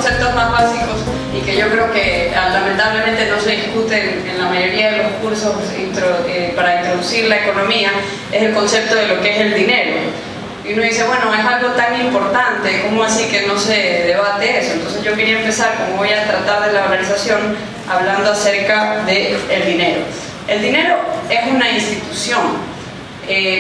conceptos más básicos y que yo creo que lamentablemente no se discuten en la mayoría de los cursos para introducir la economía, es el concepto de lo que es el dinero. Y uno dice, bueno, es algo tan importante, ¿cómo así que no se debate eso? Entonces yo quería empezar, como voy a tratar de la valorización, hablando acerca del dinero. El dinero es una institución.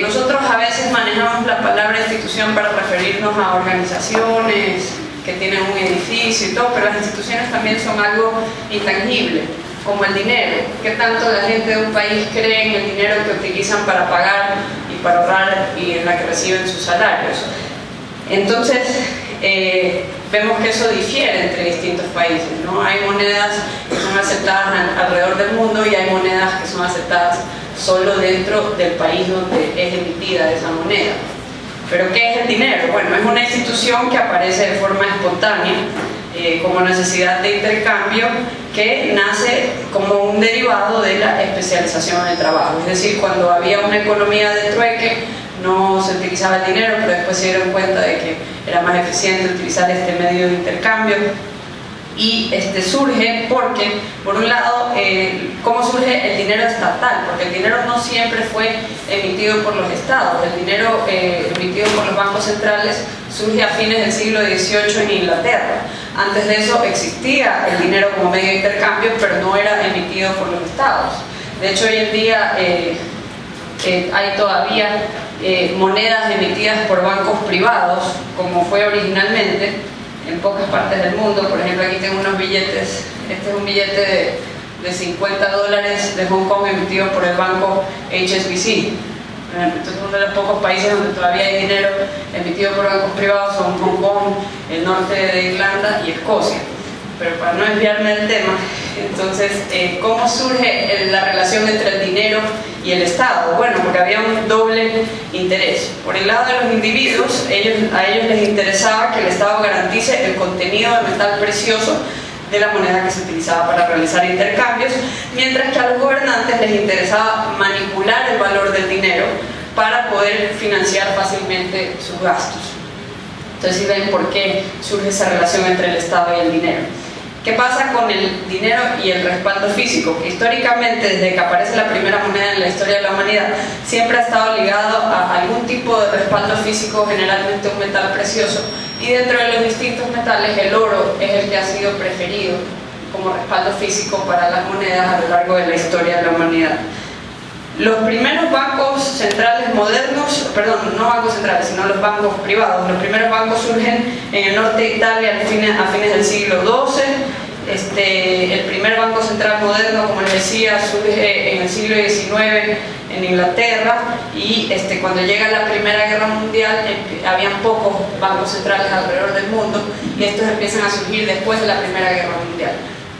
Nosotros a veces manejamos la palabra institución para referirnos a organizaciones que tienen un edificio y todo, pero las instituciones también son algo intangible, como el dinero. ¿Qué tanto la gente de un país cree en el dinero que utilizan para pagar y para ahorrar y en la que reciben sus salarios? Entonces, vemos que eso difiere entre distintos países, ¿no? Hay monedas que son aceptadas alrededor del mundo y hay monedas que son aceptadas solo dentro del país donde es emitida esa moneda. ¿Pero qué es el dinero? Bueno, es una institución que aparece de forma espontánea, como necesidad de intercambio, que nace como un derivado de la especialización del trabajo. Es decir, cuando había una economía de trueque, no se utilizaba el dinero, pero después se dieron cuenta de que era más eficiente utilizar este medio de intercambio. Y surge porque, por un lado, ¿cómo surge el dinero estatal? Porque el dinero no siempre fue emitido por los estados. El dinero emitido por los bancos centrales surge a fines del siglo XVIII en Inglaterra. Antes de eso existía el dinero como medio de intercambio, pero no era emitido por los estados. De hecho, hoy en día hay todavía monedas emitidas por bancos privados, como fue originalmente en pocas partes del mundo. Por ejemplo, aquí tengo unos billetes. Este es un billete de $50 de Hong Kong emitido por el banco HSBC. Entonces, uno de los pocos países donde todavía hay dinero emitido por bancos privados son Hong Kong, el norte de Irlanda y Escocia. Pero para no desviarme del tema, entonces, ¿cómo surge la relación entre el dinero y el Estado? Bueno, porque había un doble interés. Por el lado de los individuos, a ellos les interesaba que el Estado garantice el contenido de metal precioso de la moneda que se utilizaba para realizar intercambios, mientras que a los gobernantes les interesaba manipular el valor del dinero para poder financiar fácilmente sus gastos. Entonces, si ven por qué surge esa relación entre el Estado y el dinero. ¿Qué pasa con el dinero y el respaldo físico? Que históricamente, desde que aparece la primera moneda en la historia de la humanidad, siempre ha estado ligado a algún tipo de respaldo físico, generalmente un metal precioso, y dentro de los distintos metales el oro es el que ha sido preferido como respaldo físico para las monedas a lo largo de la historia de la humanidad. Los primeros bancos centrales modernos, perdón, no bancos centrales, sino los bancos privados, los primeros bancos surgen en el norte de Italia a fines del siglo XII. El primer banco central moderno, como les decía, surge en el siglo XIX en Inglaterra, y cuando llega la Primera Guerra Mundial habían pocos bancos centrales alrededor del mundo, y estos empiezan a surgir después de la Primera Guerra Mundial.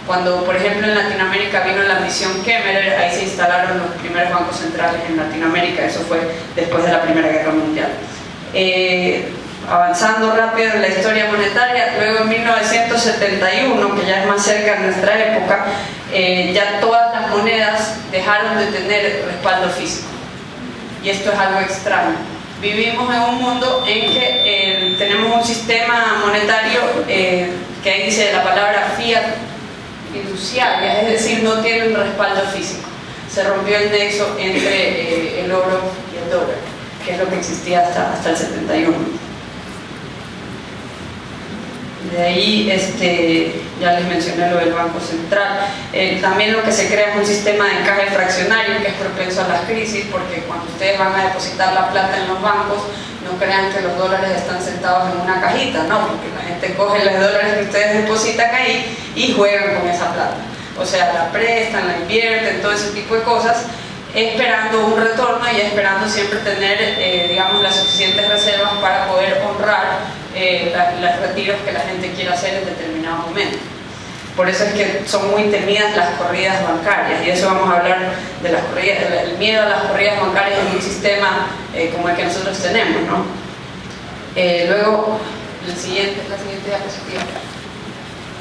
Cuando, por ejemplo, en Latinoamérica vino la misión Kemmerer, ahí se instalaron los primeros bancos centrales en Latinoamérica. Eso fue después de la Primera Guerra Mundial. Avanzando rápido en la historia monetaria, luego en 1971, que ya es más cerca de nuestra época, ya todas las monedas dejaron de tener respaldo físico. Y esto es algo extraño. Vivimos en un mundo en que tenemos un sistema monetario que ahí dice la palabra fiat, fiduciaria, es decir, no tiene un respaldo físico. Se rompió el nexo entre el oro y el dólar, que es lo que existía hasta el 71. De ahí ya les mencioné lo del Banco Central. También lo que se crea es un sistema de encaje fraccionario que es propenso a las crisis, porque cuando ustedes van a depositar la plata en los bancos, no crean que los dólares están sentados en una cajita, no, porque la gente coge los dólares que ustedes depositan ahí y juegan con esa plata. O sea, la prestan, la invierten, todo ese tipo de cosas, esperando un retorno y esperando siempre tener, digamos, las suficientes reservas para poder honrar los retiros que la gente quiere hacer en determinado momento. Por eso es que son muy temidas las corridas bancarias, y eso vamos a hablar de las corridas, el miedo a las corridas bancarias en un sistema como el que nosotros tenemos, ¿no? Luego, la siguiente diapositiva.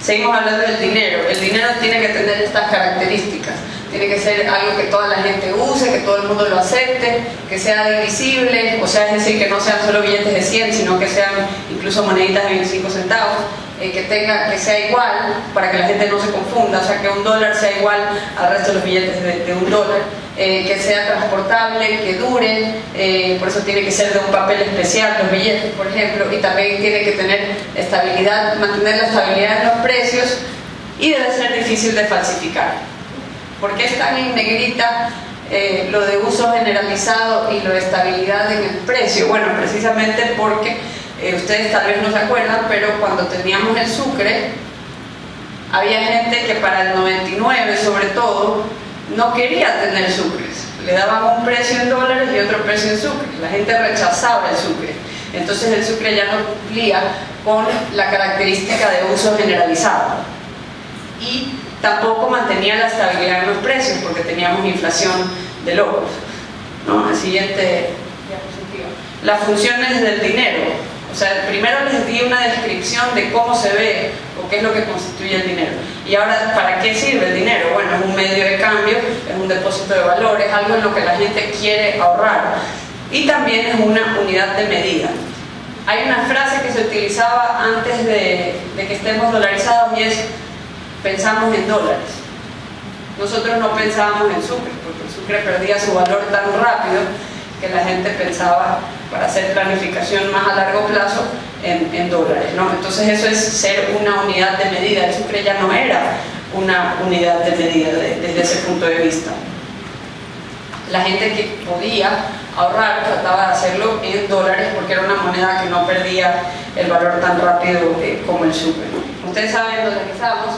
Seguimos hablando del dinero. El dinero tiene que tener estas características. tiene que ser algo que toda la gente use, que todo el mundo lo acepte, que sea divisible, o sea, es decir, que no sean solo billetes de 100, sino que sean incluso moneditas de 25 centavos, que sea igual, para que la gente no se confunda, o sea, que un dólar sea igual al resto de los billetes de un dólar, que sea transportable, que dure, por eso tiene que ser de un papel especial los billetes, por ejemplo, y también tiene que tener estabilidad, mantener la estabilidad en los precios, y debe ser difícil de falsificar. ¿Por qué es tan en negrita lo de uso generalizado y lo de estabilidad en el precio? Bueno, precisamente porque ustedes tal vez no se acuerdan, pero cuando teníamos el sucre, había gente que para el 99 sobre todo no quería tener sucres. Le daban un precio en dólares y otro precio en sucre. La gente rechazaba el sucre. Entonces el sucre ya no cumplía con la característica de uso generalizado. Y tampoco mantenía la estabilidad en los precios porque teníamos inflación de locos, ¿no? El siguiente diapositiva. Las funciones del dinero. O sea, primero les di una descripción de cómo se ve o qué es lo que constituye el dinero. Y ahora, ¿para qué sirve el dinero? Bueno, es un medio de cambio, es un depósito de valor, es algo en lo que la gente quiere ahorrar. Y también es una unidad de medida. Hay una frase que se utilizaba antes de que estemos dolarizados y es: pensamos en dólares. Nosotros no pensábamos en sucre, porque el sucre perdía su valor tan rápido que la gente pensaba, para hacer planificación más a largo plazo, en dólares, ¿no? Entonces eso es ser una unidad de medida. El sucre ya no era una unidad de medida desde ese punto de vista. La gente que podía ahorrar trataba de hacerlo en dólares porque era una moneda que no perdía el valor tan rápido como el sucre, ¿no? Ustedes saben, dolarizamos.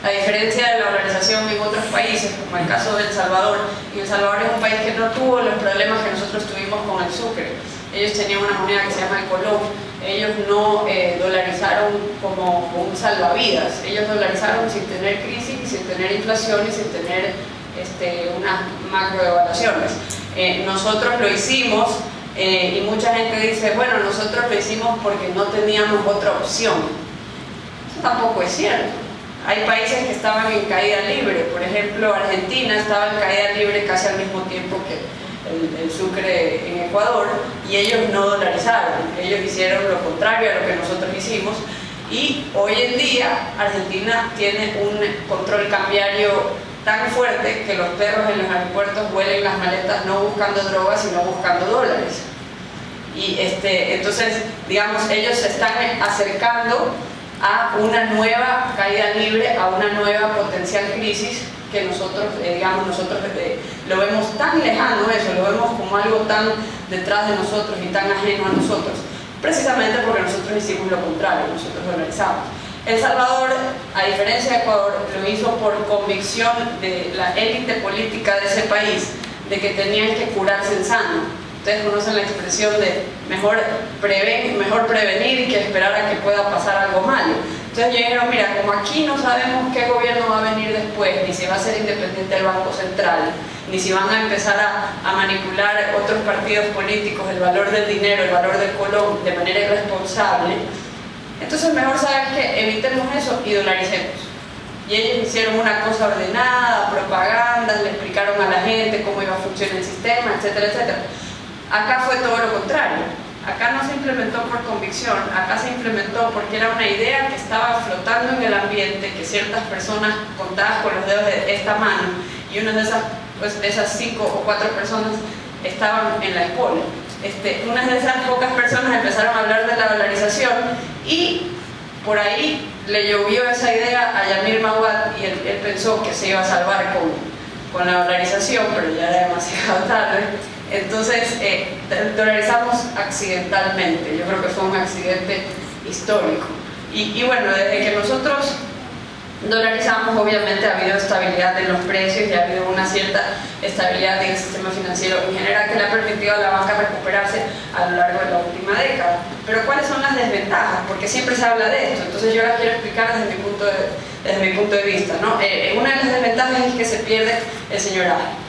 A diferencia de la dolarización en otros países, como el caso de El Salvador, y El Salvador es un país que no tuvo los problemas que nosotros tuvimos con el sucre. Ellos tenían una moneda que se llama el colón. Ellos no dolarizaron como un salvavidas. Ellos dolarizaron sin tener crisis, sin tener inflación y sin tener unas macroevaluaciones. Nosotros lo hicimos y mucha gente dice, bueno, nosotros lo hicimos porque no teníamos otra opción. Eso tampoco es cierto. Hay países que estaban en caída libre, por ejemplo Argentina estaba en caída libre casi al mismo tiempo que el sucre en Ecuador, y ellos no dolarizaron, ellos hicieron lo contrario a lo que nosotros hicimos, y hoy en día Argentina tiene un control cambiario tan fuerte que los perros en los aeropuertos huelen las maletas no buscando drogas sino buscando dólares. Y entonces, digamos, ellos se están acercando a una nueva caída libre, a una nueva potencial crisis que nosotros, nosotros lo vemos tan lejano eso, lo vemos como algo tan detrás de nosotros y tan ajeno a nosotros, precisamente porque nosotros hicimos lo contrario, nosotros dolarizamos. El Salvador, a diferencia de Ecuador, lo hizo por convicción de la élite política de ese país, de que tenían que curarse en sano. Ustedes conocen la expresión de mejor prevenir que esperar a que pueda pasar algo malo. Entonces dijeron, mira, como aquí no sabemos qué gobierno va a venir después, ni si va a ser independiente el Banco Central, ni si van a empezar a manipular otros partidos políticos el valor del dinero, el valor del colón de manera irresponsable, entonces mejor, ¿sabes qué? Evitemos eso y dolaricemos. Y ellos hicieron una cosa ordenada, propaganda, le explicaron a la gente cómo iba a funcionar el sistema, etcétera, etcétera. Acá fue todo lo contrario. Acá no se implementó por convicción, acá se implementó porque era una idea que estaba flotando en el ambiente, que ciertas personas contadas con los dedos de esta mano, y una de esas 5 o 4 personas estaban en la escuela. Unas de esas pocas personas empezaron a hablar de la dolarización y por ahí le llovió esa idea a Yamir Mawad y él pensó que se iba a salvar con la dolarización, pero ya era demasiado tarde. Entonces dolarizamos accidentalmente. Yo creo que fue un accidente histórico. Y bueno, desde que nosotros dolarizamos, obviamente ha habido estabilidad en los precios y ha habido una cierta estabilidad en el sistema financiero en general que le ha permitido a la banca recuperarse a lo largo de la última década. Pero ¿cuáles son las desventajas? Porque siempre se habla de esto, entonces yo las quiero explicar desde mi punto de vista, ¿no? Una de las desventajas es que se pierde el señoraje.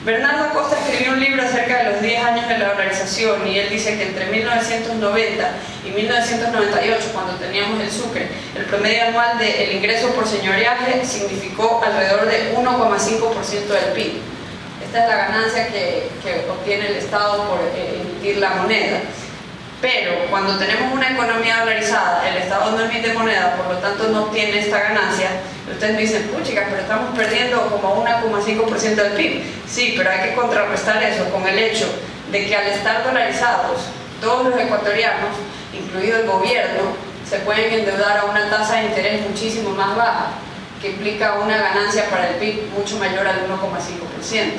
Bernardo Acosta escribió un libro acerca de los 10 años de la dolarización y él dice que entre 1990 y 1998, cuando teníamos el sucre, el promedio anual del ingreso por señoriaje significó alrededor de 1,5% del PIB. Esta es la ganancia que obtiene el Estado por emitir la moneda. Pero cuando tenemos una economía dolarizada, el Estado no emite moneda, por lo tanto no obtiene esta ganancia. Ustedes me dicen, puchica, pero estamos perdiendo como 1,5% del PIB. Sí, pero hay que contrarrestar eso con el hecho de que al estar dolarizados, todos los ecuatorianos, incluido el gobierno, se pueden endeudar a una tasa de interés muchísimo más baja, que implica una ganancia para el PIB mucho mayor al 1,5%.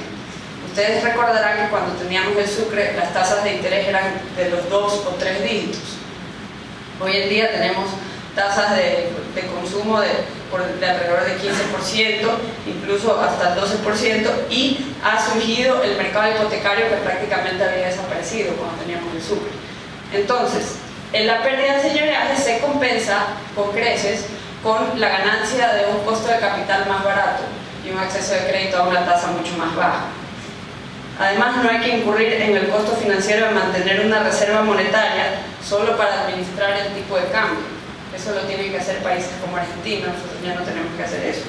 Ustedes recordarán que cuando teníamos el sucre, las tasas de interés eran de los 2 o 3 dígitos. Hoy en día tenemos tasas de consumo de alrededor de 15%, incluso hasta el 12%, y ha surgido el mercado hipotecario que prácticamente había desaparecido cuando teníamos el sucre. Entonces, en la pérdida de señoriaje se compensa con creces con la ganancia de un costo de capital más barato y un acceso de crédito a una tasa mucho más baja. Además, no hay que incurrir en el costo financiero de mantener una reserva monetaria solo para administrar el tipo de cambio. Eso lo tienen que hacer países como Argentina, nosotros ya no tenemos que hacer eso.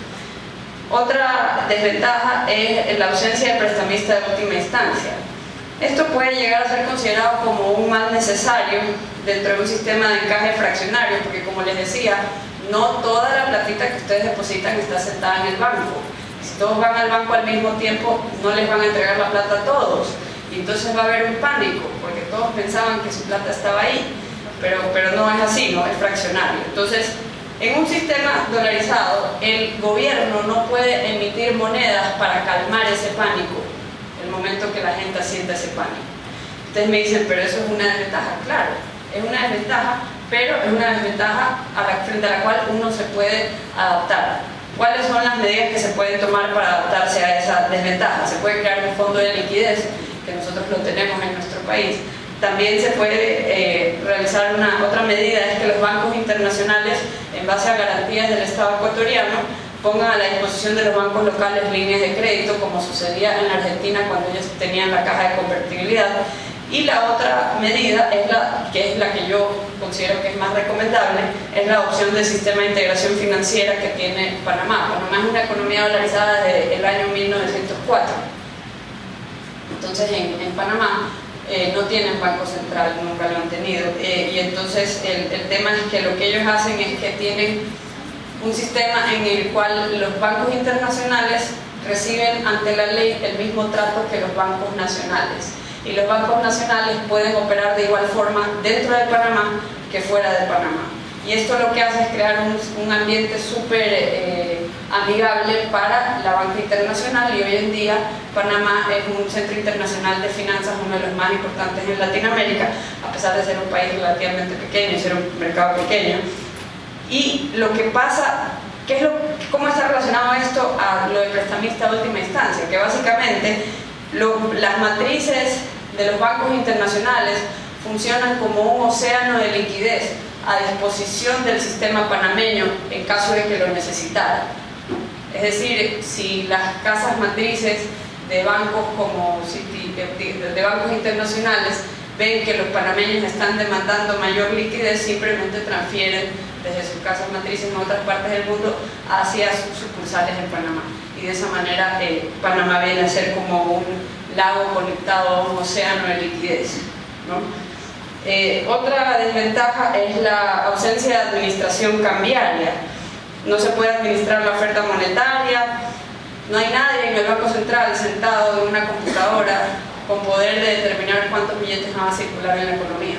Otra desventaja es la ausencia de prestamista de última instancia. Esto puede llegar a ser considerado como un mal necesario dentro de un sistema de encaje fraccionario, porque como les decía, no toda la platita que ustedes depositan está sentada en el banco. Si todos van al banco al mismo tiempo, no les van a entregar la plata a todos. Y entonces va a haber un pánico, porque todos pensaban que su plata estaba ahí. Pero no es así, no es fraccionario. Entonces, en un sistema dolarizado, el gobierno no puede emitir monedas para calmar ese pánico, el momento que la gente sienta ese pánico. Ustedes me dicen, pero eso es una desventaja. Claro, es una desventaja, pero es una desventaja frente a la cual uno se puede adaptar. ¿Cuáles son las medidas que se pueden tomar para adaptarse a esa desventaja? Se puede crear un fondo de liquidez, que nosotros lo tenemos en nuestro país. También se puede realizar otra medida, es que los bancos internacionales, en base a garantías del Estado ecuatoriano, pongan a la disposición de los bancos locales líneas de crédito, como sucedía en la Argentina cuando ellos tenían la caja de convertibilidad. Y la otra medida, que es la que yo considero que es más recomendable, es la opción del sistema de integración financiera que tiene Panamá. Panamá es una economía dolarizada desde el año 1904. Entonces en Panamá no tienen banco central, nunca lo han tenido. Y entonces el tema es que lo que ellos hacen es que tienen un sistema en el cual los bancos internacionales reciben ante la ley el mismo trato que los bancos nacionales. Y los bancos nacionales pueden operar de igual forma dentro de Panamá que fuera de Panamá. Y esto lo que hace es crear un ambiente súper amigable para la banca internacional, y hoy en día Panamá es un centro internacional de finanzas, uno de los más importantes en Latinoamérica, a pesar de ser un país relativamente pequeño y ser un mercado pequeño. Y lo que pasa, ¿cómo está relacionado esto a lo de prestamista de última instancia? Que básicamente las matrices de los bancos internacionales funcionan como un océano de liquidez a disposición del sistema panameño en caso de que lo necesitara. Es decir, si las casas matrices de bancos de bancos internacionales ven que los panameños están demandando mayor liquidez, simplemente transfieren desde sus casas matrices en otras partes del mundo hacia sus sucursales en Panamá. Y de esa manera Panamá viene a ser como un lago conectado a un océano de liquidez, ¿no? Otra desventaja es la ausencia de administración cambiaria. No se puede administrar la oferta monetaria, no hay nadie en el Banco Central sentado en una computadora con poder de determinar cuántos billetes van a circular en la economía.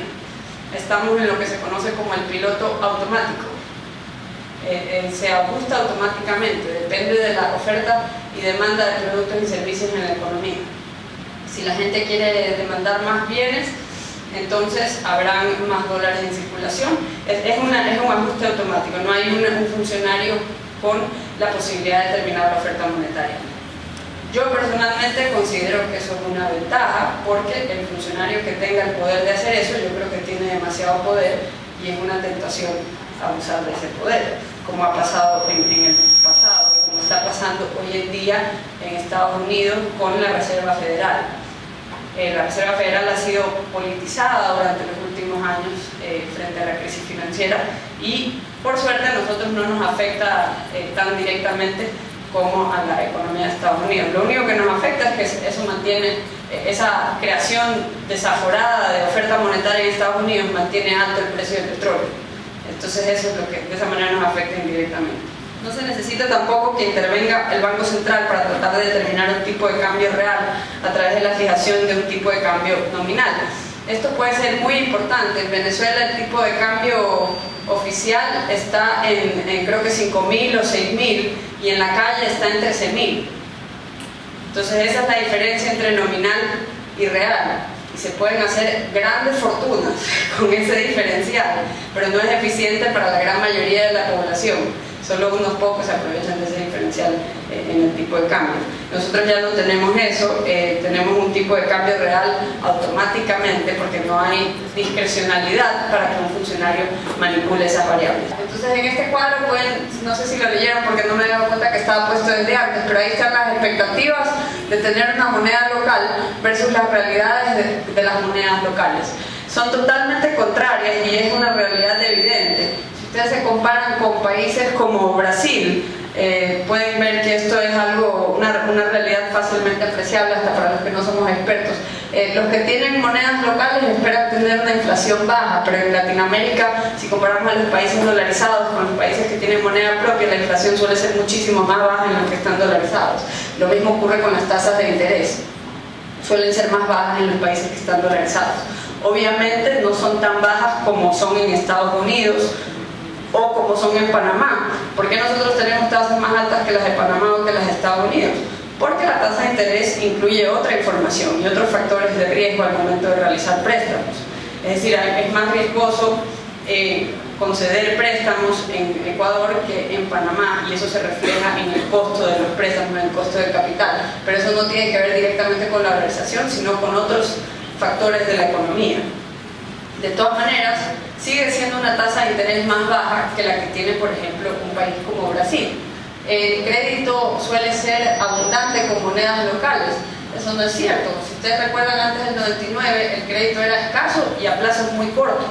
Estamos en lo que se conoce como el piloto automático. Se ajusta automáticamente, depende de la oferta y demanda de productos y servicios en la economía. Si la gente quiere demandar más bienes, entonces habrán más dólares en circulación. Es un ajuste automático, no hay un funcionario con la posibilidad de determinar la oferta monetaria. Yo personalmente considero que eso es una ventaja, porque el funcionario que tenga el poder de hacer eso, yo creo que tiene demasiado poder y es una tentación abusar de ese poder, como ha pasado en el pasado, como está está pasando hoy en día en Estados Unidos con la Reserva Federal. La Reserva Federal ha sido politizada durante los últimos años frente a la crisis financiera y por suerte a nosotros no nos afecta tan directamente como a la economía de Estados Unidos. Lo único que nos afecta es que eso mantiene, esa creación desaforada de oferta monetaria en Estados Unidos mantiene alto el precio del petróleo. Entonces eso es lo que de esa manera nos afecta indirectamente. No se necesita tampoco que intervenga el Banco Central para tratar de determinar un tipo de cambio real a través de la fijación de un tipo de cambio nominal. Esto puede ser muy importante. En Venezuela el tipo de cambio oficial está en creo que 5.000 o 6.000 y en la calle está en 13.000. Entonces esa es la diferencia entre nominal y real. Y se pueden hacer grandes fortunas con ese diferencial, pero no es eficiente para la gran mayoría de la población. Solo unos pocos se aprovechan de ese diferencial en el tipo de cambio. Nosotros ya no tenemos eso, tenemos un tipo de cambio real automáticamente porque no hay discrecionalidad para que un funcionario manipule esas variables. Entonces en este cuadro pueden, no sé si lo leyeron porque no me he dado cuenta que estaba puesto desde antes, pero ahí están las expectativas de tener una moneda local versus las realidades de las monedas locales. Son totalmente contrarias y es una realidad evidente. Si ustedes se comparan con países como Brasil, pueden ver que esto es algo, una realidad fácilmente apreciable hasta para los que no somos expertos. Los que tienen monedas locales esperan tener una inflación baja, pero en Latinoamérica, si comparamos a los países dolarizados con los países que tienen moneda propia, la inflación suele ser muchísimo más baja en los que están dolarizados. Lo mismo ocurre con las tasas de interés, suelen ser más bajas en los países que están dolarizados. Obviamente no son tan bajas como son en Estados Unidos o como son en Panamá. ¿Por qué nosotros tenemos tasas más altas que las de Panamá o que las de Estados Unidos? Porque la tasa de interés incluye otra información y otros factores de riesgo al momento de realizar préstamos. Es decir, es más riesgoso conceder préstamos en Ecuador que en Panamá, y eso se refleja en el costo de los préstamos, en el costo del capital. Pero eso no tiene que ver directamente con la valorización, sino con otros factores de la economía. De todas maneras, sigue siendo una tasa de interés más baja que la que tiene, por ejemplo, un país como Brasil. El crédito suele ser abundante con monedas locales. Eso no es cierto. Si ustedes recuerdan, antes del 99 el crédito era escaso y a plazos muy cortos.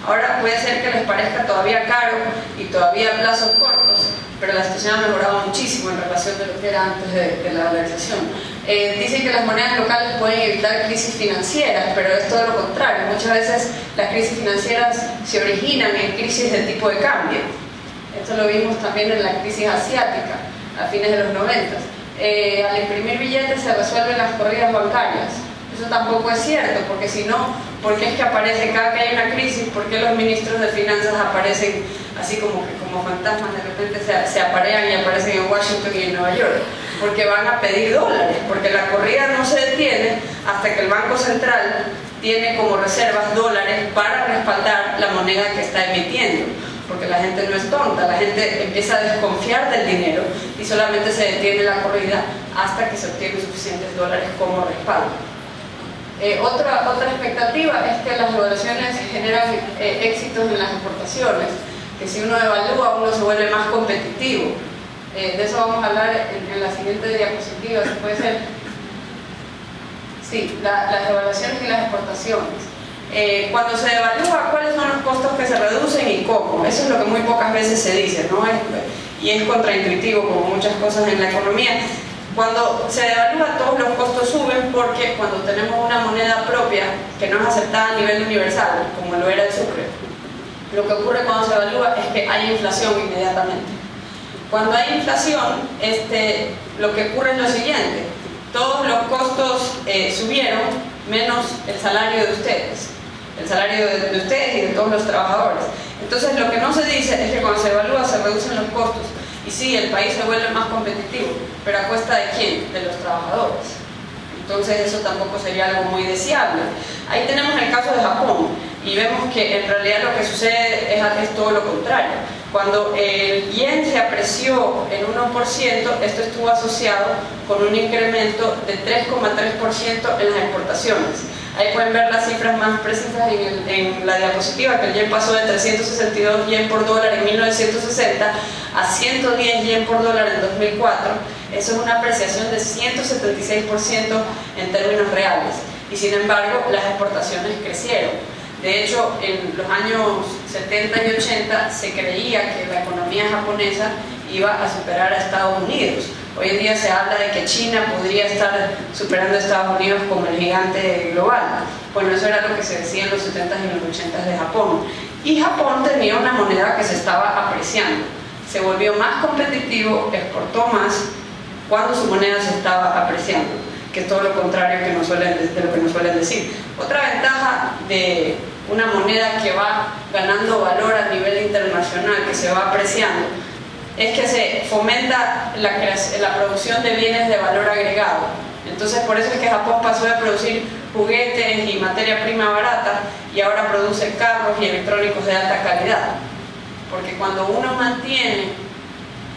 Ahora puede ser que les parezca todavía caro y todavía a plazos cortos, pero la situación ha mejorado muchísimo en relación de lo que era antes de la dolarización. Dicen que las monedas locales pueden evitar crisis financieras, pero es todo lo contrario. Muchas veces las crisis financieras se originan en crisis de tipo de cambio. Esto lo vimos también en la crisis asiática a fines de los 90. Al imprimir billetes se resuelven las corridas bancarias. Eso tampoco es cierto, porque si no, ¿por qué es que aparece cada que hay una crisis? ¿Por qué los ministros de finanzas aparecen así como fantasmas? De repente se aparean y aparecen en Washington y en Nueva York. Porque van a pedir dólares, porque la corrida no se detiene hasta que el Banco Central tiene como reservas dólares para respaldar la moneda que está emitiendo. Porque la gente no es tonta, la gente empieza a desconfiar del dinero y solamente se detiene la corrida hasta que se obtienen suficientes dólares como respaldo. Otra expectativa es que las devaluaciones generan éxitos en las exportaciones, que si uno evalúa uno se vuelve más competitivo. De eso vamos a hablar en la siguiente diapositiva, si puede ser. Sí, las devaluaciones y las exportaciones. Cuando se devalúa, ¿cuáles son los costos que se reducen y cómo? Eso es lo que muy pocas veces se dice, ¿no? Y es contraintuitivo, como muchas cosas en la economía. Cuando se devalúa, todos los costos suben porque cuando tenemos una moneda propia que no es aceptada a nivel universal, como lo era el sucre, lo que ocurre cuando se devalúa es que hay inflación inmediatamente. Cuando hay inflación, lo que ocurre es lo siguiente: todos los costos subieron menos el salario de ustedes, el salario de ustedes y de todos los trabajadores. Entonces lo que no se dice es que cuando se evalúa se reducen los costos. Y sí, el país se vuelve más competitivo, pero ¿a cuesta de quién? De los trabajadores. Entonces eso tampoco sería algo muy deseable. Ahí tenemos el caso de Japón y vemos que en realidad lo que sucede es todo lo contrario. Cuando el yen se apreció en 1%, esto estuvo asociado con un incremento de 3,3% en las exportaciones. Ahí pueden ver las cifras más precisas en la diapositiva, que el yen pasó de 362 yen por dólar en 1960 a 110 yen por dólar en 2004, eso es una apreciación de 176% en términos reales, y sin embargo las exportaciones crecieron. De hecho, en los años 70 y 80 se creía que la economía japonesa iba a superar a Estados Unidos. Hoy en día se habla de que China podría estar superando a Estados Unidos como el gigante global. Bueno, eso era lo que se decía en los 70s y los 80s de Japón. Y Japón tenía una moneda que se estaba apreciando. Se volvió más competitivo, exportó más cuando su moneda se estaba apreciando, que es todo lo contrario de lo que nos suelen decir. Otra ventaja de una moneda que va ganando valor a nivel internacional, que se va apreciando, es que se fomenta la producción de bienes de valor agregado. Entonces, por eso es que Japón pasó de producir juguetes y materia prima barata y ahora produce carros y electrónicos de alta calidad. Porque cuando uno mantiene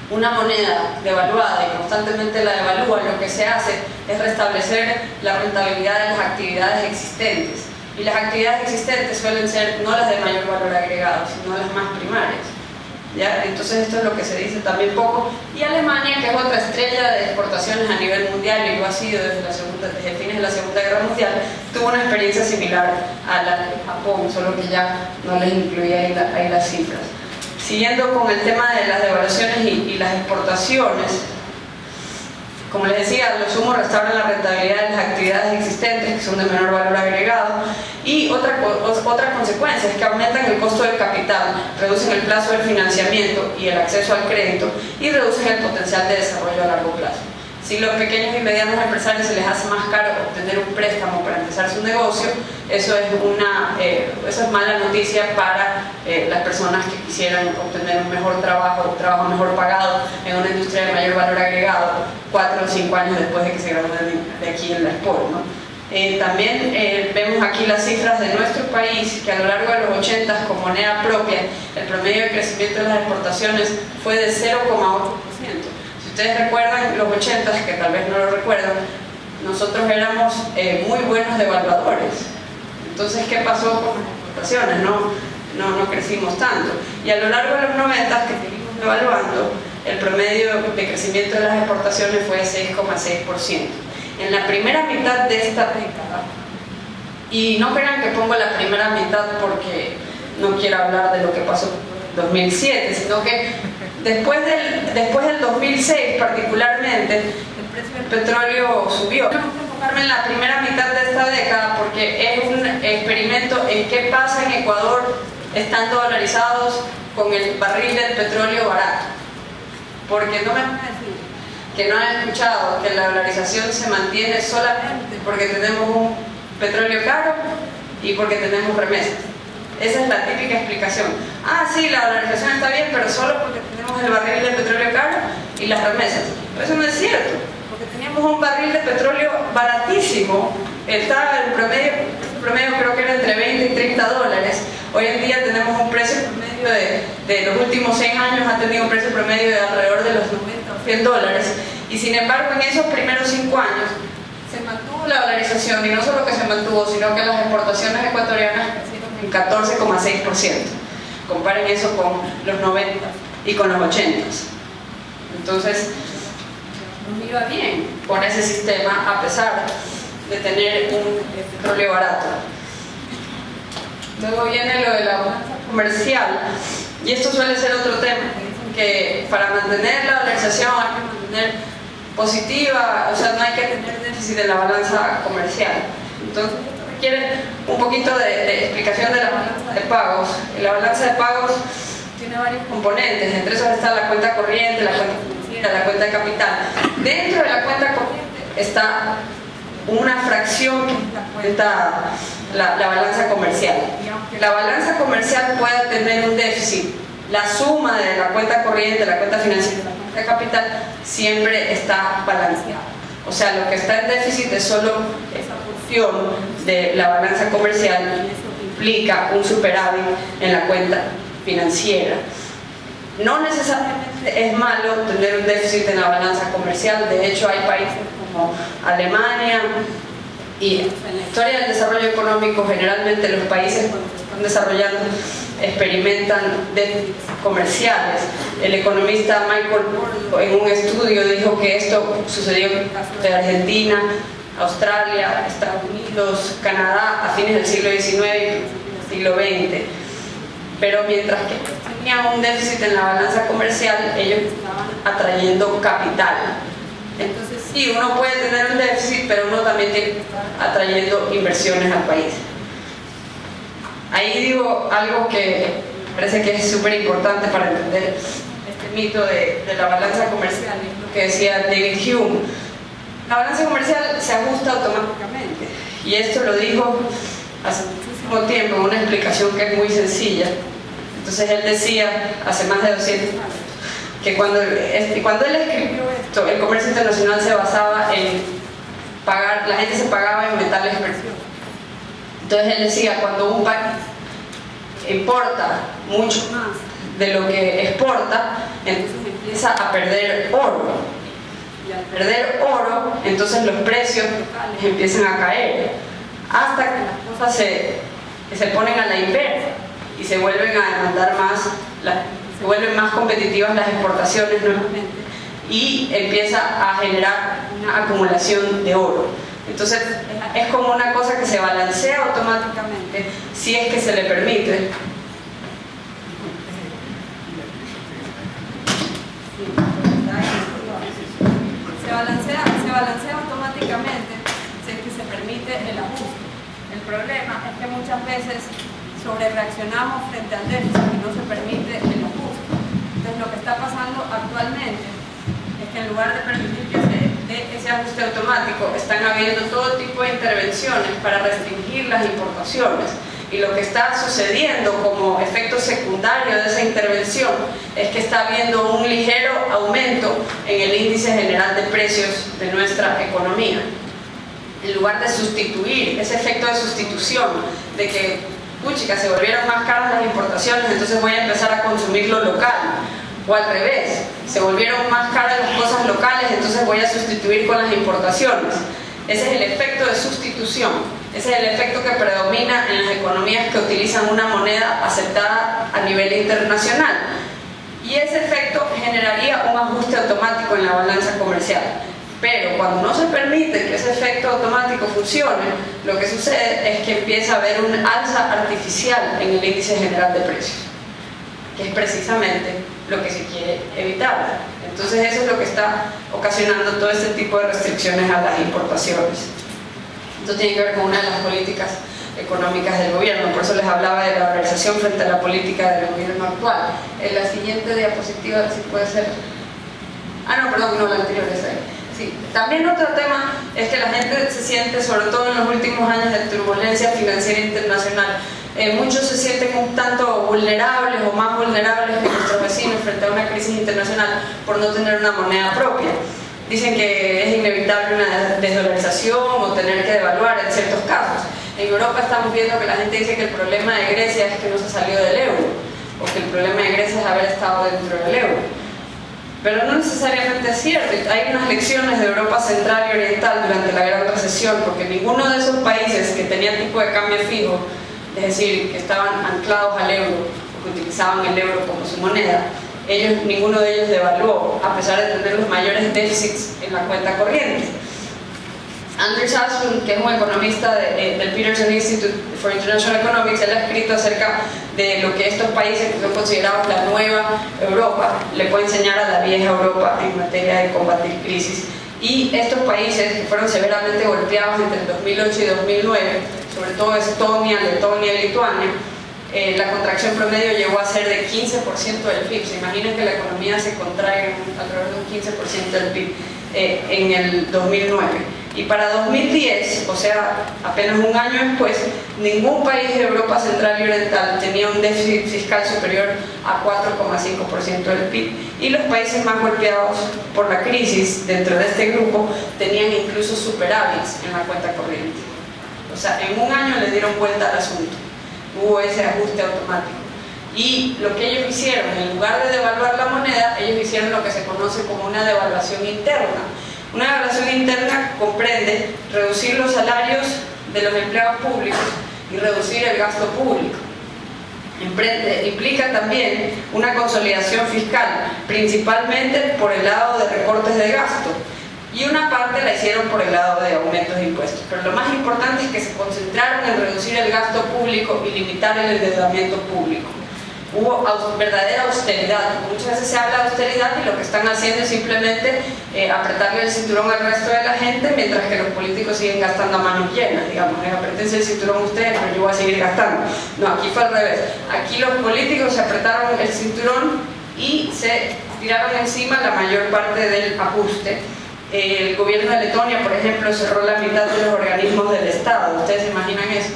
una moneda devaluada y constantemente la devalúa, lo que se hace es restablecer la rentabilidad de las actividades existentes. Y las actividades existentes suelen ser no las de mayor valor agregado, sino las más primarias. ¿Ya? Entonces esto es lo que se dice también poco. Y Alemania, que es otra estrella de exportaciones a nivel mundial y lo ha sido desde fines de la Segunda Guerra Mundial, tuvo una experiencia similar a la de Japón, solo que ya no les incluía ahí las cifras. Siguiendo con el tema de las devaluaciones y las exportaciones, como les decía, los humos restauran la rentabilidad de las actividades existentes, que son de menor valor agregado, y otra consecuencia es que aumentan el costo del capital, reducen el plazo del financiamiento y el acceso al crédito, y reducen el potencial de desarrollo a largo plazo. Si a los pequeños y medianos empresarios se les hace más caro obtener un préstamo para empezar su negocio, eso es mala noticia para las personas que quisieran obtener un mejor trabajo, un trabajo mejor pagado en una industria de mayor valor agregado 4 o 5 años después de que se gradúen de aquí en la SPOL, ¿no? También vemos aquí las cifras de nuestro país, que a lo largo de los 80 con moneda propia el promedio de crecimiento de las exportaciones fue de 0,8%. Si ustedes recuerdan los 80, que tal vez no lo recuerdan, nosotros éramos muy buenos devaluadores. Entonces, ¿qué pasó con las exportaciones? No crecimos tanto. Y a lo largo de los 90, que seguimos devaluando, el promedio de crecimiento de las exportaciones fue de 6,6%. En la primera mitad de esta década, y no crean que pongo la primera mitad porque no quiero hablar de lo que pasó en 2007, sino que después del 2006 particularmente, el precio del petróleo subió. Tengo que enfocarme en la primera mitad de esta década porque es un experimento en qué pasa en Ecuador estando dolarizados con el barril del petróleo barato. Porque no me van a decir que no han escuchado que la dolarización se mantiene solamente porque tenemos un petróleo caro y porque tenemos remesas. Esa es la típica explicación. Ah, sí, la dolarización está bien, pero solo porque tenemos el barril de petróleo caro y las remesas. Pero eso no es cierto, porque teníamos un barril de petróleo baratísimo. Estaba el promedio creo que era entre 20 y 30 dólares. Hoy en día tenemos un precio promedio de los últimos 100 años, ha tenido un precio promedio de alrededor de los 90 o 100 dólares. Y sin embargo, en esos primeros 5 años se mantuvo la dolarización, y no solo que se mantuvo, sino que las exportaciones ecuatorianas en 14,6%. Comparen eso con los 90 y con los 80. Entonces, nos iba bien con ese sistema a pesar de tener un petróleo barato. Luego viene lo de la balanza comercial, y esto suele ser otro tema, que para mantener la dolarización hay que mantener positiva, o sea, no hay que tener déficit en la balanza comercial. Entonces, requiere un poquito de explicación de la balanza de pagos. La balanza de pagos tiene varios componentes, entre esos está la cuenta corriente, la cuenta financiera, la cuenta de capital. Dentro de la cuenta corriente está una fracción que cuenta la balanza comercial. Y aunque la balanza comercial pueda tener un déficit, la suma de la cuenta corriente, la cuenta financiera y la cuenta de capital siempre está balanceada. O sea, lo que está en déficit es solo esa porción de la balanza comercial, y eso implica un superávit en la cuenta financiera. No necesariamente es malo tener un déficit en la balanza comercial. De hecho, hay países como Alemania, y en la historia del desarrollo económico, generalmente los países cuando se están desarrollando experimentan déficits comerciales. El economista Michael Moore en un estudio dijo que esto sucedió en el caso de Argentina, Australia, Estados Unidos, Canadá a fines del siglo XIX y del siglo XX. Pero mientras que tenían un déficit en la balanza comercial, ellos estaban atrayendo capital. Entonces sí, uno puede tener un déficit, pero uno también tiene que estar atrayendo inversiones al país. Ahí digo algo que me parece que es súper importante para entender este mito de la balanza comercial, es lo que decía David Hume. La balanza comercial se ajusta automáticamente, y esto lo dijo hace muchísimo tiempo en una explicación que es muy sencilla. Entonces él decía, hace más de 200 años, que cuando él escribió esto, el comercio internacional se basaba en pagar, la gente se pagaba en metales preciosos. Entonces él decía, cuando un país importa mucho más de lo que exporta, entonces empieza a perder oro. Y al perder oro, entonces los precios locales empiezan a caer, hasta que las cosas se ponen a la inversa y se vuelven a demandar más, se vuelven más competitivas las exportaciones nuevamente, y empieza a generar una acumulación de oro. Entonces es como una cosa que se balancea automáticamente si es que se le permite. Se balancea automáticamente si es que se permite el ajuste. El problema es que muchas veces sobrereaccionamos frente al déficit y no se permite el ajuste. Entonces lo que está pasando actualmente es que en lugar de permitir que se dé ese ajuste automático, están habiendo todo tipo de intervenciones para restringir las importaciones, y lo que está sucediendo como efecto secundario de esa intervención es que está habiendo un ligero aumento en el índice general de precios de nuestra economía. En lugar de sustituir ese efecto de sustitución, de que puchica, se volvieron más caras las importaciones, entonces voy a empezar a consumir lo local, o al revés, se volvieron más caras las cosas locales, entonces voy a sustituir con las importaciones. Ese es el efecto de sustitución, ese es el efecto que predomina en las economías que utilizan una moneda aceptada a nivel internacional, y ese efecto generaría un ajuste automático en la balanza comercial. Pero cuando no se permite que ese efecto automático funcione, lo que sucede es que empieza a haber un alza artificial en el índice general de precios, que es precisamente lo que se quiere evitar. Entonces eso es lo que está ocasionando todo este tipo de restricciones a las importaciones. Esto tiene que ver con una de las políticas económicas del gobierno, por eso les hablaba de la organización frente a la política del gobierno actual. En la siguiente diapositiva, si puede ser... no, la anterior es ahí. Sí. También otro tema es que la gente se siente, sobre todo en los últimos años de turbulencia financiera internacional, muchos se sienten un tanto vulnerables o más vulnerables que nuestros vecinos frente a una crisis internacional por no tener una moneda propia. Dicen que es inevitable una desdolarización o tener que devaluar en ciertos casos. En Europa estamos viendo que la gente dice que el problema de Grecia es que no se salió del euro, o que el problema de Grecia es haber estado dentro del euro. Pero no necesariamente es cierto. Hay unas lecciones de Europa Central y Oriental durante la Gran Recesión, porque ninguno de esos países que tenían tipo de cambio fijo, es decir, que estaban anclados al euro o que utilizaban el euro como su moneda, ninguno de ellos devaluó, a pesar de tener los mayores déficits en la cuenta corriente. Anders Haslund, que es un economista del Peterson Institute for International Economics, él ha escrito acerca de lo que estos países que son considerados la nueva Europa le pueden enseñar a la vieja Europa en materia de combatir crisis. Y estos países que fueron severamente golpeados entre el 2008 y 2009, sobre todo Estonia, Letonia y Lituania, la contracción promedio llegó a ser de 15% del PIB. Se imaginan que la economía se contrae alrededor de un 15% del PIB en el 2009. Y para 2010, o sea, apenas un año después, ningún país de Europa Central y Oriental tenía un déficit fiscal superior a 4,5% del PIB. Y los países más golpeados por la crisis dentro de este grupo tenían incluso superávits en la cuenta corriente. O sea, en un año le dieron vuelta al asunto. Hubo ese ajuste automático. Y lo que ellos hicieron, en lugar de devaluar la moneda, ellos hicieron lo que se conoce como una devaluación interna. Una devaluación interna comprende reducir los salarios de los empleados públicos y reducir el gasto público. implica también una consolidación fiscal, principalmente por el lado de recortes de gasto, y una parte la hicieron por el lado de aumentos de impuestos. Pero lo más importante es que se concentraron en reducir el gasto público y limitar el endeudamiento público. Hubo verdadera austeridad. Muchas veces se habla de austeridad y lo que están haciendo es simplemente apretarle el cinturón al resto de la gente, mientras que los políticos siguen gastando a manos llenas. Digamos, apretense el cinturón ustedes, pero yo voy a seguir gastando. No, aquí fue al revés. Aquí los políticos se apretaron el cinturón y se tiraron encima la mayor parte del ajuste. El gobierno de Letonia, por ejemplo, cerró la mitad de los organismos del Estado. ¿Ustedes se imaginan eso?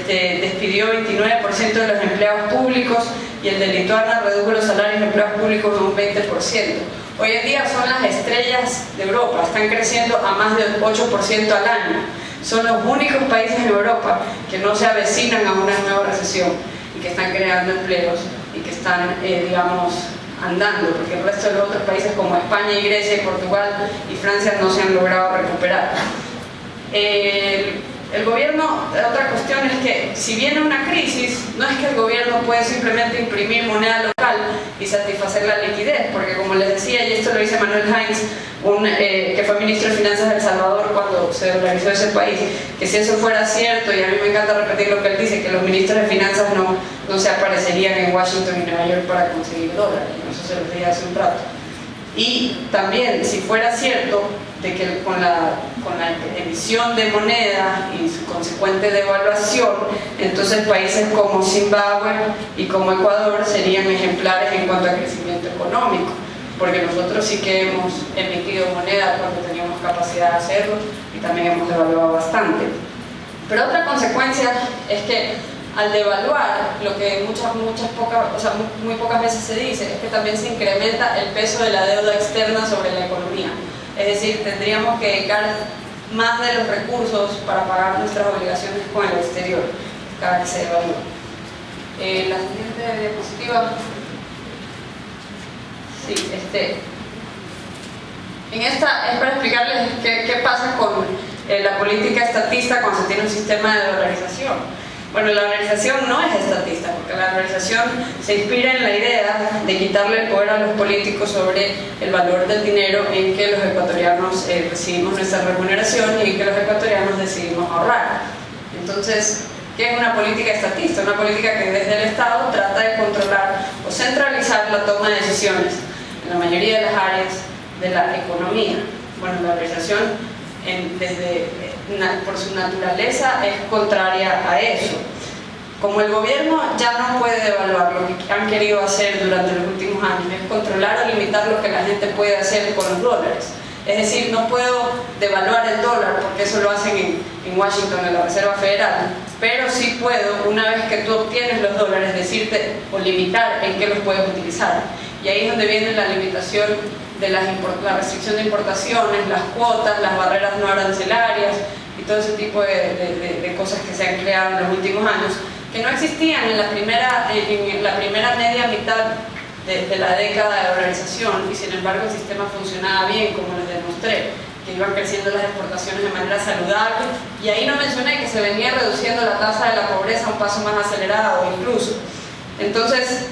Despidió 29% de los empleados públicos, y el de Lituania redujo los salarios de empleados públicos en un 20%. Hoy en día son las estrellas de Europa, están creciendo a más del 8% al año. Son los únicos países en Europa que no se avecinan a una nueva recesión y que están creando empleos y que están, andando, porque el resto de los otros países como España y Grecia y Portugal y Francia no se han logrado recuperar. El gobierno, otra cuestión es que si viene una crisis, no es que el gobierno puede simplemente imprimir moneda local y satisfacer la liquidez, porque como les decía, y esto lo dice Manuel Heinz, que fue ministro de Finanzas de El Salvador cuando se dolarizó ese país, que si eso fuera cierto, y a mí me encanta repetir lo que él dice, que los ministros de Finanzas no se aparecerían en Washington y Nueva York para conseguir dólares, eso se los dije hace un rato. Y también, si fuera cierto de que con la emisión de moneda y su consecuente devaluación, entonces países como Zimbabue y como Ecuador serían ejemplares en cuanto a crecimiento económico, porque nosotros sí que hemos emitido moneda cuando teníamos capacidad de hacerlo y también hemos devaluado bastante. Pero otra consecuencia es que al devaluar, lo que muy pocas veces se dice, es que también se incrementa el peso de la deuda externa sobre la economía. Es decir, tendríamos que dedicar más de los recursos para pagar nuestras obligaciones con el exterior cada que se devalúa. La siguiente diapositiva. Sí, en esta es para explicarles qué pasa con la política estatista cuando se tiene un sistema de dolarización. Bueno, la dolarización no es estatista, porque la dolarización se inspira en la idea de quitarle el poder a los políticos sobre el valor del dinero en que los ecuatorianos recibimos nuestra remuneración y en que los ecuatorianos decidimos ahorrar. Entonces, ¿qué es una política estatista? Una política que desde el Estado trata de controlar o centralizar la toma de decisiones en la mayoría de las áreas de la economía. Bueno, la dolarización por su naturaleza es contraria a eso. Como el gobierno ya no puede devaluar, lo que han querido hacer durante los últimos años es controlar o limitar lo que la gente puede hacer con los dólares. Es decir, no puedo devaluar el dólar porque eso lo hacen en Washington, en la Reserva Federal, pero sí puedo, una vez que tú obtienes los dólares, decirte o limitar en qué los puedes utilizar. Y ahí es donde viene la limitación de la restricción de importaciones, las cuotas, las barreras no arancelarias y todo ese tipo de cosas que se han creado en los últimos años, que no existían en la primera media mitad de la década de dolarización, y sin embargo el sistema funcionaba bien, como les demostré, que iban creciendo las exportaciones de manera saludable, y ahí no mencioné que se venía reduciendo la tasa de la pobreza a un paso más acelerado incluso. Entonces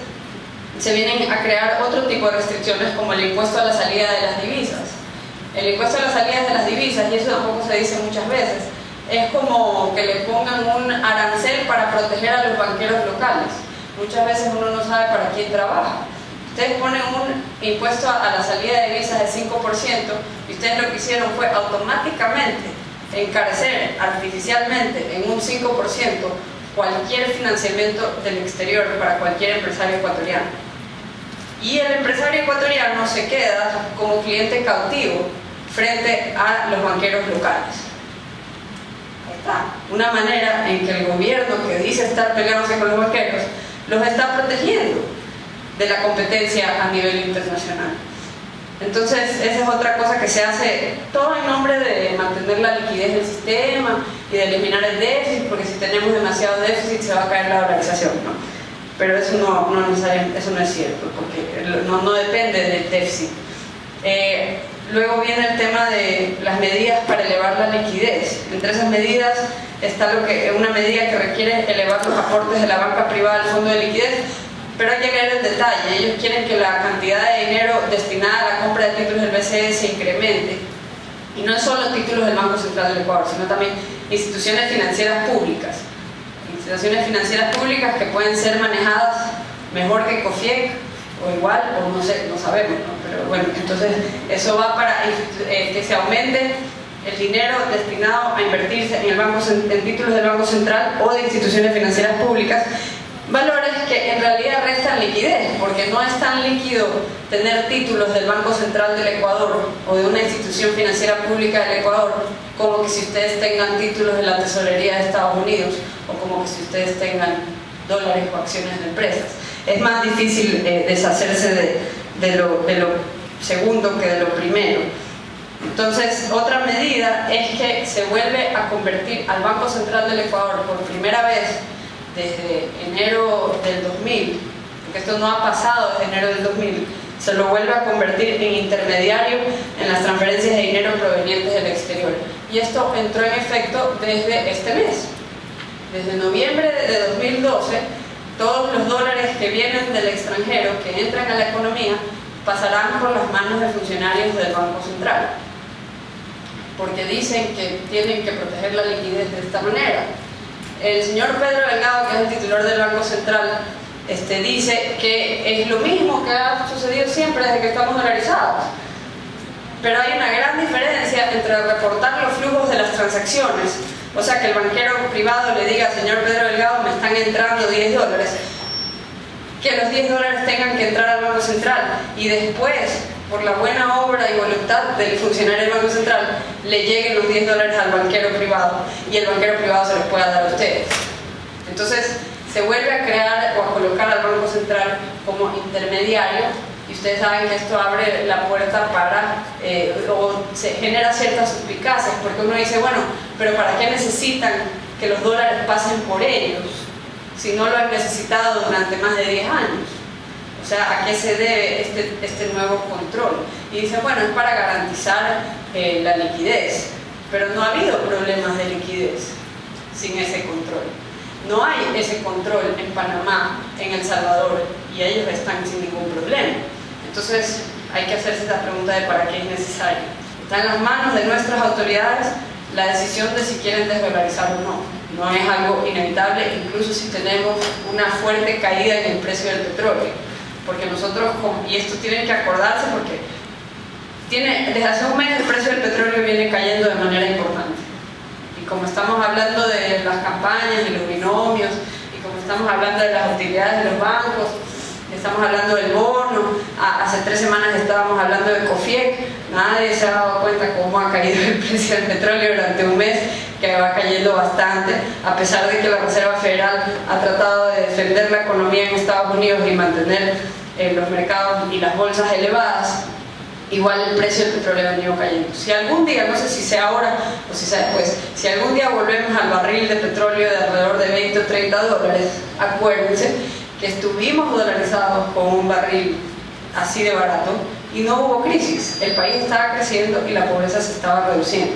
se vienen a crear otro tipo de restricciones, como el impuesto a la salida de las divisas. El impuesto a las salidas de las divisas, y eso tampoco se dice muchas veces, es como que le pongan un arancel para proteger a los banqueros locales. Muchas veces uno no sabe para quién trabaja. Ustedes ponen un impuesto a la salida de divisas de 5%, y ustedes lo que hicieron fue automáticamente encarecer artificialmente en un 5% cualquier financiamiento del exterior para cualquier empresario ecuatoriano. Y el empresario ecuatoriano se queda como cliente cautivo frente a los banqueros locales. Ahí está, una manera en que el gobierno, que dice estar peleándose con los banqueros, los está protegiendo de la competencia a nivel internacional. Entonces, esa es otra cosa que se hace, todo en nombre de mantener la liquidez del sistema y de eliminar el déficit, porque si tenemos demasiado déficit se va a caer la dolarización, ¿no? Pero eso no necesariamente, eso no es cierto, porque no depende del déficit. Luego viene el tema de las medidas para elevar la liquidez. Entre esas medidas está una medida que requiere elevar los aportes de la banca privada al fondo de liquidez, pero hay que ver el detalle. Ellos quieren que la cantidad de dinero destinada a la compra de títulos del BCE se incremente. Y no es solo títulos del Banco Central del Ecuador, sino también instituciones financieras públicas. Instituciones financieras públicas que pueden ser manejadas mejor que COFIEC, o igual, o no sé, no sabemos, ¿no? Pero bueno, entonces eso va para que se aumente el dinero destinado a invertirse en títulos del Banco Central o de instituciones financieras públicas, valores que en realidad restan liquidez, porque no es tan líquido tener títulos del Banco Central del Ecuador o de una institución financiera pública del Ecuador como que si ustedes tengan títulos de la tesorería de Estados Unidos o como que si ustedes tengan dólares o acciones de empresas. Es más difícil deshacerse de lo segundo que de lo primero. Entonces, otra medida es que se vuelve a convertir al Banco Central del Ecuador por primera vez desde enero del 2000, porque esto no ha pasado desde enero del 2000, se lo vuelve a convertir en intermediario en las transferencias de dinero provenientes del exterior. Y esto entró en efecto desde este mes. Desde noviembre de 2012, todos los dólares que vienen del extranjero, que entran a la economía, pasarán por las manos de funcionarios del Banco Central, porque dicen que tienen que proteger la liquidez de esta manera. El señor Pedro Delgado, que es el titular del Banco Central, dice que es lo mismo que ha sucedido siempre desde que estamos dolarizados, pero hay una gran diferencia entre reportar los flujos de las transacciones, o sea, que el banquero privado le diga: señor Pedro Delgado, me están entrando $10, que los $10 tengan que entrar al Banco Central y después, por la buena obra y voluntad del funcionario del Banco Central, le lleguen los $10 al banquero privado y el banquero privado se los pueda dar a ustedes. Entonces se vuelve a crear o a colocar al Banco Central como intermediario, y ustedes saben que esto abre la puerta para o se genera ciertas suspicacias, porque uno dice: bueno, pero ¿para qué necesitan que los dólares pasen por ellos si no lo han necesitado durante más de 10 años? O sea, ¿a qué se debe este nuevo control? Y dice: bueno, es para garantizar la liquidez, pero no ha habido problemas de liquidez sin ese control. No hay ese control en Panamá, en El Salvador, y ellos están sin ningún problema. Entonces hay que hacerse esta pregunta de ¿para qué es necesario? Está en las manos de nuestras autoridades la decisión de si quieren desdolarizar o no. No es algo inevitable, incluso si tenemos una fuerte caída en el precio del petróleo, porque nosotros, y esto tienen que acordarse, porque desde hace un mes el precio del petróleo viene cayendo de manera importante, y como estamos hablando de las campañas y los binomios, y como estamos hablando de las utilidades de los bancos, estamos hablando del bono, hace 3 semanas estábamos hablando de COFIEC, nadie se ha dado cuenta cómo ha caído el precio del petróleo durante un mes, que va cayendo bastante, a pesar de que la Reserva Federal ha tratado de defender la economía en Estados Unidos y mantener los mercados y las bolsas elevadas. Igual el precio del petróleo ha venido cayendo. Si algún día, no sé si sea ahora o si sea después, si algún día volvemos al barril de petróleo de alrededor de 20 o 30 dólares, acuérdense que estuvimos dolarizados con un barril así de barato y no hubo crisis. El país estaba creciendo y la pobreza se estaba reduciendo.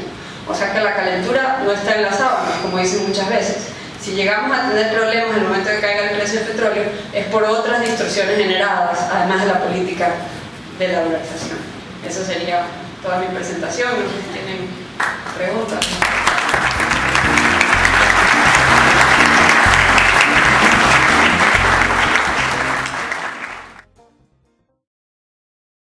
O sea que la calentura no está en las sábanas, como dicen muchas veces. Si llegamos a tener problemas en el momento de que caiga el precio del petróleo, es por otras distorsiones generadas, además de la política de la dolarización. Esa sería toda mi presentación. No sé si tienen preguntas.